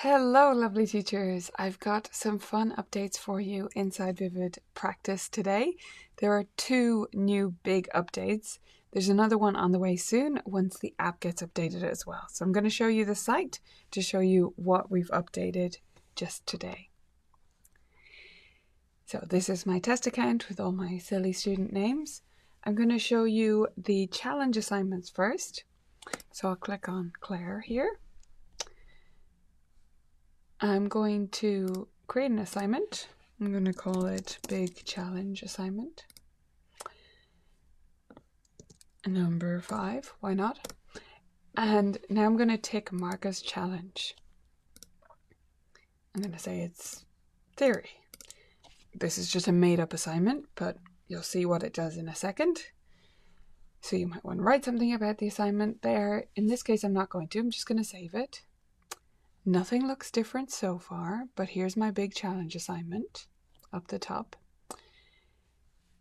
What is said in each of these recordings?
Hello, lovely teachers. I've got some fun updates for you inside Vivid Practice today. There are two new big updates. There's another one on the way soon once the app gets updated as well. So I'm going to show you the site to show you what we've updated just today. So this is my test account with all my silly student names. I'm going to show you the challenge assignments first. So I'll click on Claire here. I'm going to create an assignment. I'm going to call it Big Challenge Assignment. Number 5, why not? And now I'm going to tick Mark as challenge. I'm going to say it's theory. This is just a made-up assignment, but you'll see what it does in a second. So you might want to write something about the assignment there. In this case, I'm not going to. I'm just going to save it. Nothing looks different so far, but here's my big challenge assignment up the top.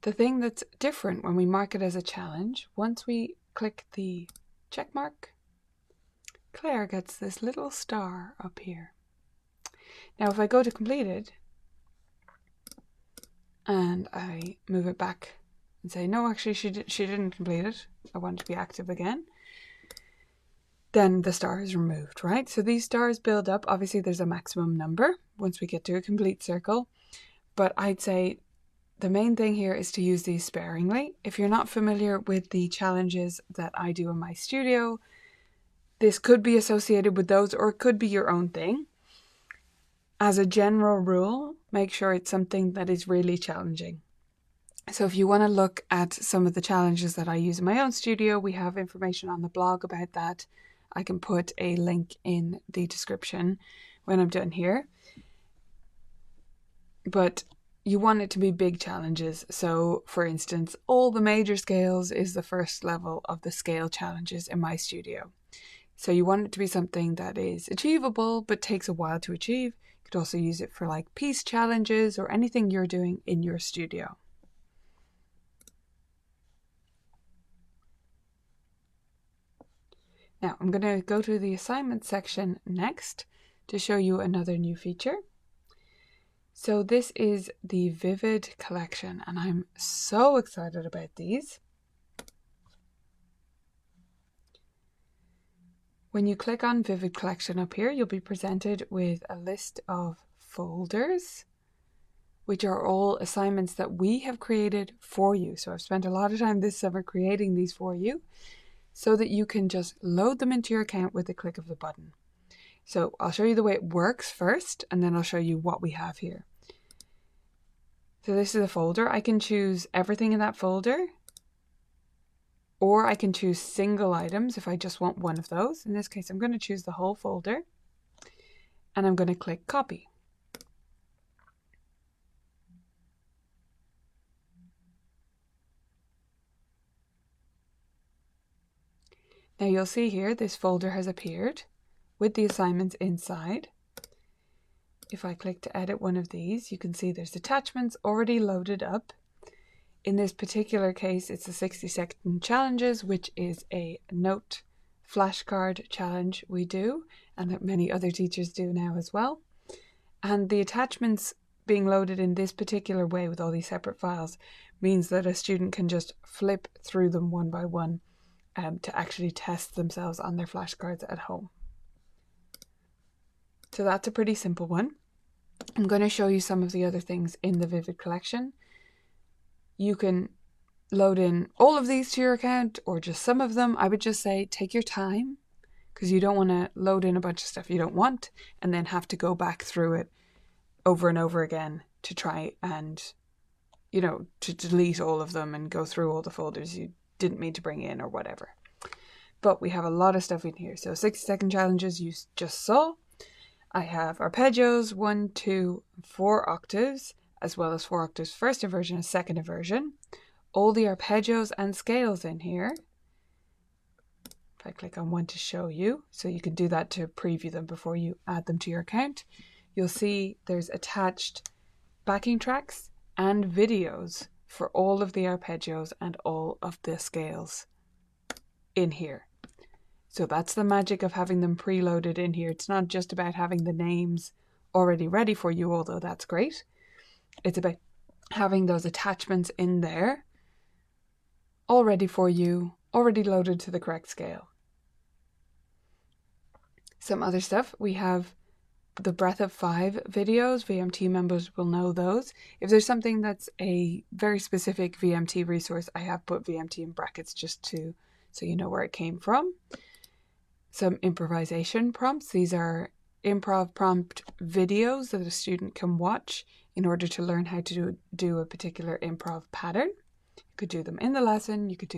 The thing that's different when we mark it as a challenge, once we click the check mark, Claire gets this little star up here. Now if I go to completed and I move it back and say, no, actually she didn't complete it, I want it to be active again, then the star is removed, right? So these stars build up. Obviously there's a maximum number once we get to a complete circle, but I'd say the main thing here is to use these sparingly. If you're not familiar with the challenges that I do in my studio, this could be associated with those or it could be your own thing. As a general rule, make sure it's something that is really challenging. So if you want to look at some of the challenges that I use in my own studio, we have information on the blog about that. I can put a link in the description when I'm done here. But you want it to be big challenges. So for instance, all the major scales is the first level of the scale challenges in my studio. So you want it to be something that is achievable, but takes a while to achieve. You could also use it for like piece challenges or anything you're doing in your studio. Now I'm going to go to the assignment section next to show you another new feature. So this is the Vivid collection and I'm so excited about these. When you click on Vivid collection up here, you'll be presented with a list of folders, which are all assignments that we have created for you. So I've spent a lot of time this summer creating these for you, so that you can just load them into your account with the click of the button. So I'll show you the way it works first, and then I'll show you what we have here. So this is a folder. I can choose everything in that folder, or I can choose single items if I just want one of those. In this case, I'm going to choose the whole folder, and I'm going to click copy. Now you'll see here this folder has appeared with the assignments inside. If I click to edit one of these, you can see there's attachments already loaded up. In this particular case, it's the 60-second challenges, which is a note flashcard challenge we do, and that many other teachers do now as well. And the attachments being loaded in this particular way with all these separate files means that a student can just flip through them one by one to actually test themselves on their flashcards at home. So that's a pretty simple one. I'm going to show you some of the other things in the Vivid collection. You can load in all of these to your account or just some of them. I would just say take your time, because you don't want to load in a bunch of stuff you don't want and then have to go back through it over and over again to try and, to delete all of them and go through all the folders you didn't mean to bring in or whatever. But we have a lot of stuff in here. So 60-second challenges you just saw. I have arpeggios, 1, 2, 4 octaves, as well as 4 octaves first inversion and second inversion. All the arpeggios and scales in here. If I click on one to show you, so you can do that to preview them before you add them to your account, you'll see there's attached backing tracks and videos for all of the arpeggios and all of the scales in here. So that's the magic of having them preloaded in here. It's not just about having the names already ready for you, although that's great. It's about having those attachments in there, all ready for you, already loaded to the correct scale. Some other stuff, we have the Breath of 5 videos. VMT members will know those. If there's something that's a very specific VMT resource, I have put VMT in brackets just so you know where it came from. Some improvisation prompts. These are improv prompt videos that a student can watch in order to learn how to do a particular improv pattern. You could do them in the lesson, you could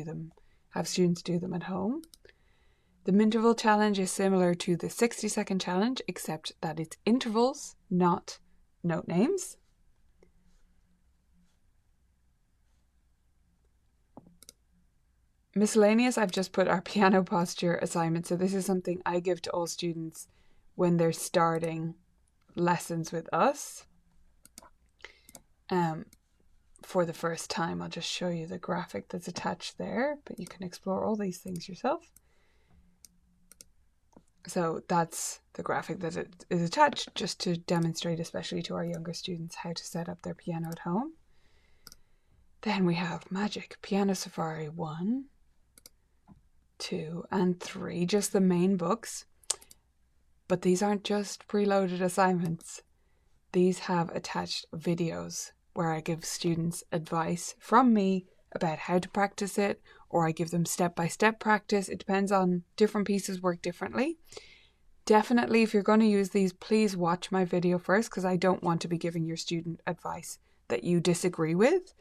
have students do them at home. The Minterval challenge is similar to the 60-second challenge, except that it's intervals, not note names. Miscellaneous, I've just put our piano posture assignment. So this is something I give to all students when they're starting lessons with us. For the first time, I'll just show you the graphic that's attached there, but you can explore all these things yourself. So that's the graphic that is attached, just to demonstrate, especially to our younger students, how to set up their piano at home. Then we have Magic Piano Safari 1, 2, and 3, just the main books. But these aren't just preloaded assignments. These have attached videos where I give students advice from me about how to practice it, or I give them step-by-step practice. It depends on, different pieces work differently. Definitely, if you're going to use these, please watch my video first, because I don't want to be giving your student advice that you disagree with.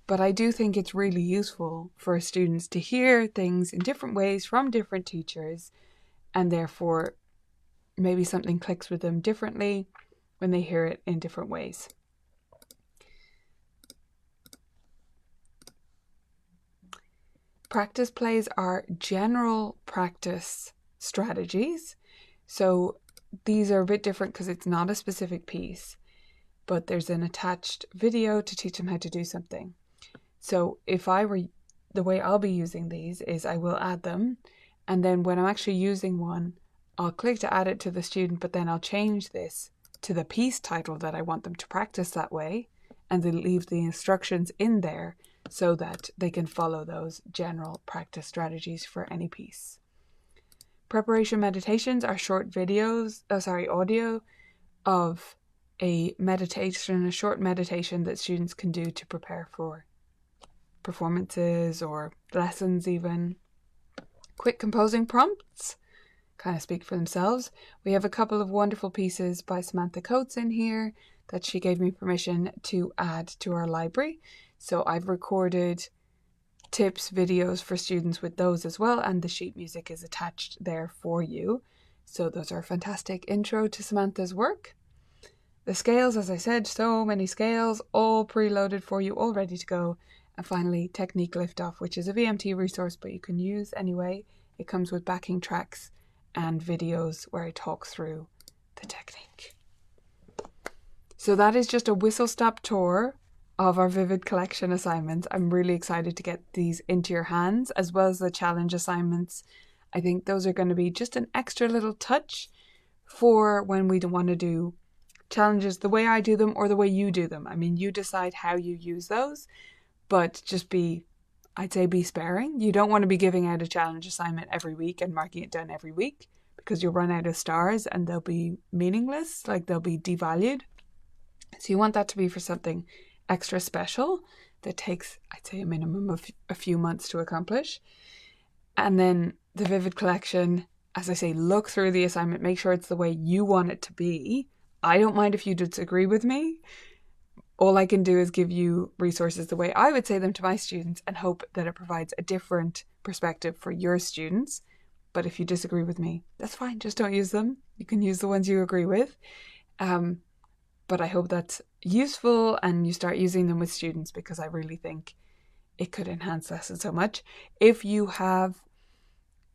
But I do think it's really useful for students to hear things in different ways from different teachers, and therefore maybe something clicks with them differently when they hear it in different ways. Practice plays are general practice strategies. So these are a bit different because it's not a specific piece, but there's an attached video to teach them how to do something. So if I were, the way I'll be using these is I will add them, and then when I'm actually using one, I'll click to add it to the student, but then I'll change this to the piece title that I want them to practice that way, and then leave the instructions in there so that they can follow those general practice strategies for any piece. Preparation meditations are short videos, audio of a meditation, a short meditation that students can do to prepare for performances or lessons even. Quick composing prompts kind of speak for themselves. We have a couple of wonderful pieces by Samantha Coates in here that she gave me permission to add to our library. So I've recorded tips, videos for students with those as well, and the sheet music is attached there for you. So those are a fantastic intro to Samantha's work. The scales, as I said, so many scales, all preloaded for you, all ready to go. And finally, Technique Liftoff, which is a VMT resource, but you can use anyway. It comes with backing tracks and videos where I talk through the technique. So that is just a whistle-stop tour of our Vivid Collection assignments. I'm really excited to get these into your hands, as well as the challenge assignments. I think those are going to be just an extra little touch for when we want to do challenges the way I do them or the way you do them. I mean, you decide how you use those, but just I'd say be sparing. You don't want to be giving out a challenge assignment every week and marking it down every week, because you'll run out of stars and they'll be meaningless, like they'll be devalued. So you want that to be for something extra special that takes, I'd say, a minimum of a few months to accomplish. And then the Vivid Collection, as I say, look through the assignment, make sure it's the way you want it to be. I don't mind if you disagree with me. All I can do is give you resources the way I would say them to my students and hope that it provides a different perspective for your students. But if you disagree with me, that's fine. Just don't use them. You can use the ones you agree with. But I hope that's useful and you start using them with students, because I really think it could enhance lessons so much. If you have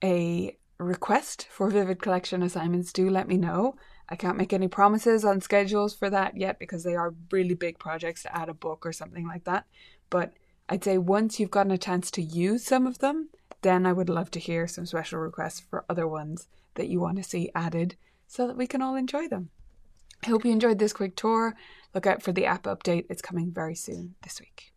a request for Vivid Collection assignments, do let me know. I can't make any promises on schedules for that yet, because they are really big projects to add a book or something like that. But I'd say once you've gotten a chance to use some of them, then I would love to hear some special requests for other ones that you want to see added so that we can all enjoy them. I hope you enjoyed this quick tour. Look out for the app update. It's coming very soon this week.